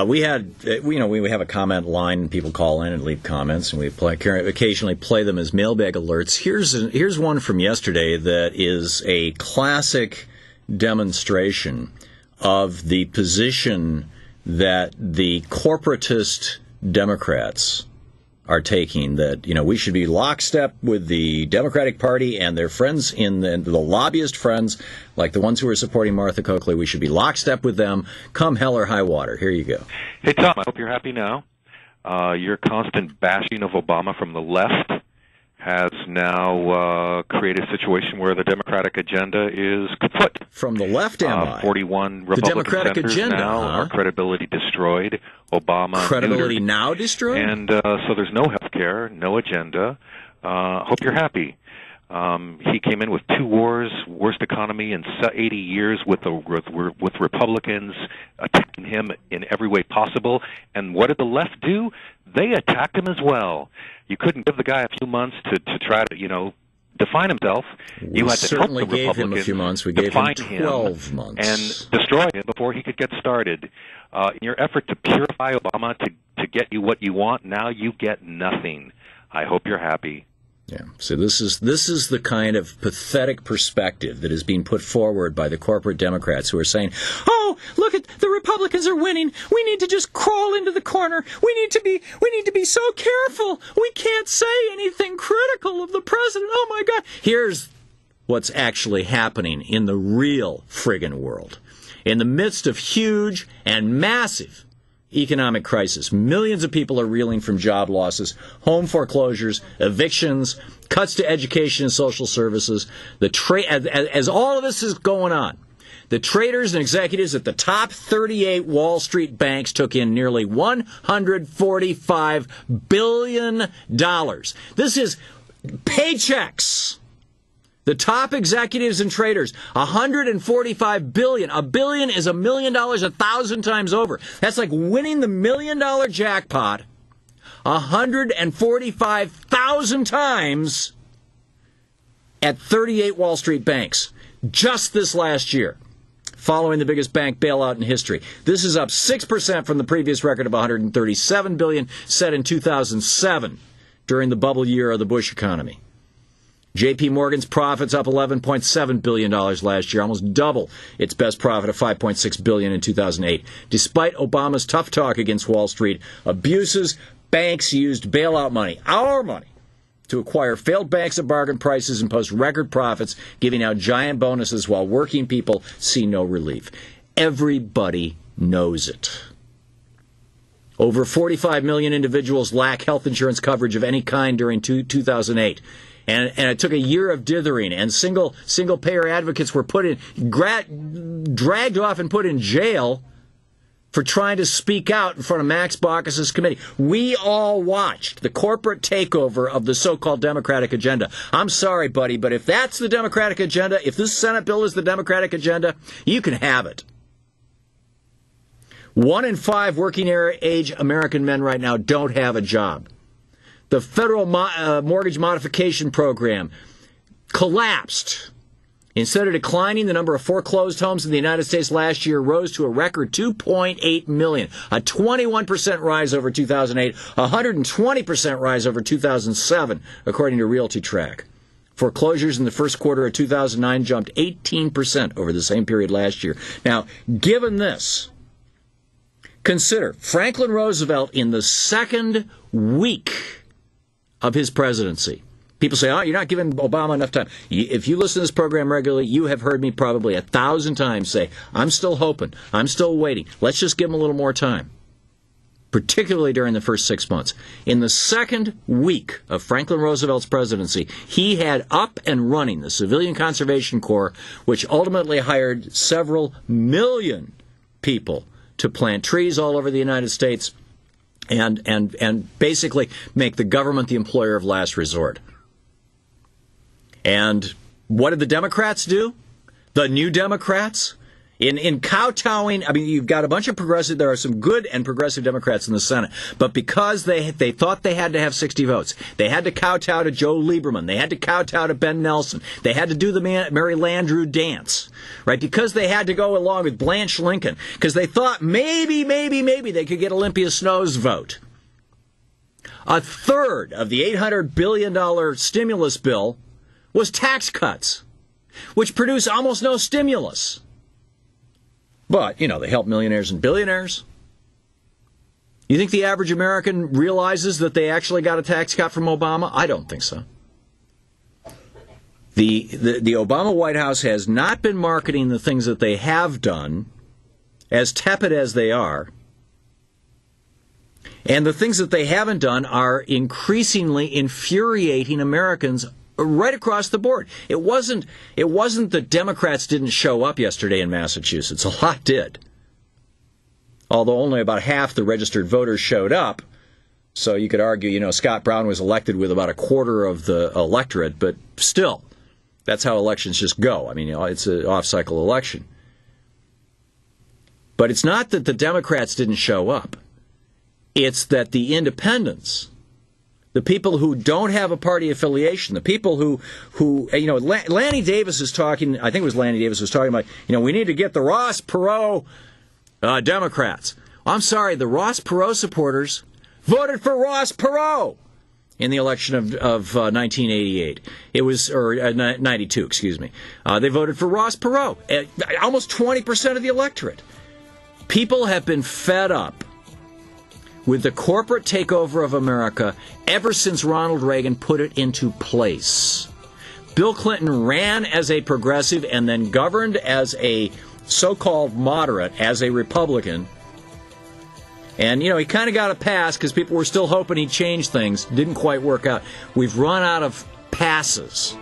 We have a comment line. People call in and leave comments, and we occasionally play them as mailbag alerts. Here's one from yesterday that is a classic demonstration of the position that the corporatist Democrats are taking, that, we should be lockstep with the Democratic Party and their friends the lobbyist friends, like the ones who are supporting Martha Coakley. We should be lockstep with them, come hell or high water. Here you go. Hey, Thom, I hope you're happy now. Your constant bashing of Obama from the left has now created a situation where the Democratic agenda is kaput. From the left, am I? 41 Republican the Democratic senators agenda, now are credibility destroyed. Obama credibility neutered. Now destroyed? And so there's no health care, no agenda. Hope you're happy. He came in with 2 wars, worst economy in 80 years, with Republicans attacking him in every way possible. And what did the left do? They attacked him as well. You couldn't give the guy a few months to try to, define himself. You had to help the Republicans gave him a few months. We gave him 12 months. And destroy him before he could get started. In your effort to purify Obama to get you what you want, now you get nothing. I hope you're happy. Yeah. So this is the kind of pathetic perspective that is being put forward by the corporate Democrats, who are saying, "Oh, look at the Republicans are winning. We need to just crawl into the corner. We need to be so careful. We can't say anything critical of the president. Oh my God." Here's what's actually happening in the real friggin' world. In the midst of huge and massive economic crisis, millions of people are reeling from job losses, home foreclosures, evictions, cuts to education and social services. As all of this is going on, the traders and executives at the top 38 Wall Street banks took in nearly $145 billion. This is paychecks. The top executives and traders, $145 billion. $1 billion is $1 million 1,000 times over. That's like winning the $1 million jackpot 145,000 times at 38 Wall Street banks just this last year, following the biggest bank bailout in history. This is up 6% from the previous record of $137 billion set in 2007 during the bubble year of the Bush economy. J.P. Morgan's profits up $11.7 billion last year, almost double its best profit of $5.6 billion in 2008. Despite Obama's tough talk against Wall Street abuses, banks used bailout money, our money, to acquire failed banks at bargain prices and post record profits, giving out giant bonuses while working people see no relief. Everybody knows it. Over 45 million individuals lack health insurance coverage of any kind during 2008. And it took a year of dithering, and single-payer advocates were dragged off and put in jail for trying to speak out in front of Max Baucus's committee. We all watched the corporate takeover of the so-called Democratic agenda. I'm sorry, buddy, but if that's the Democratic agenda, if this Senate bill is the Democratic agenda, you can have it. 1 in 5 working-age American men right now don't have a job. The federal mortgage modification program collapsed. Instead of declining, the number of foreclosed homes in the United States last year rose to a record 2.8 million, a 21% rise over 2008, a 120% rise over 2007, according to Realty Track. Foreclosures in the first quarter of 2009 jumped 18% over the same period last year. Now, given this, consider Franklin Roosevelt in the second week of his presidency. People say, "Oh, you're not giving Obama enough time." If you listen to this program regularly, you have heard me probably 1,000 times say, "I'm still hoping. I'm still waiting. Let's just give him a little more time." Particularly during the first 6 months. In the second week of Franklin Roosevelt's presidency, he had up and running the Civilian Conservation Corps, which ultimately hired several million people to plant trees all over the United States and basically make the government the employer of last resort. And what did the Democrats do? The new Democrats? In kowtowing, I mean, you've got a bunch of progressive, there are some good and progressive Democrats in the Senate, but because they thought they had to have 60 votes, they had to kowtow to Joe Lieberman, they had to kowtow to Ben Nelson, they had to do the Mary Landrieu dance, right? Because they had to go along with Blanche Lincoln, because they thought maybe they could get Olympia Snow's vote. A third of the $800 billion stimulus bill was tax cuts, which produce almost no stimulus. But, they help millionaires and billionaires. You think the average American realizes that they actually got a tax cut from Obama? I don't think so. The Obama White House has not been marketing the things that they have done, as tepid as they are. And the things that they haven't done are increasingly infuriating Americans right across the board. It wasn't that Democrats didn't show up yesterday in Massachusetts. A lot did. Although only about half the registered voters showed up. So you could argue, Scott Brown was elected with about a quarter of the electorate, but still, that's how elections just go. I mean, it's an off-cycle election. But it's not that the Democrats didn't show up. It's that the independents, the people who don't have a party affiliation, the people who Lanny Davis is talking, I think it was Lanny Davis was talking about, we need to get the Ross Perot Democrats. I'm sorry, the Ross Perot supporters voted for Ross Perot in the election of 1988. It was, or 92, excuse me. They voted for Ross Perot, almost 20% of the electorate. People have been fed up with the corporate takeover of America ever since Ronald Reagan put it into place. Bill Clinton ran as a progressive and then governed as a so-called moderate, as a Republican. And, he kind of got a pass because people were still hoping he'd change things. Didn't quite work out. We've run out of passes.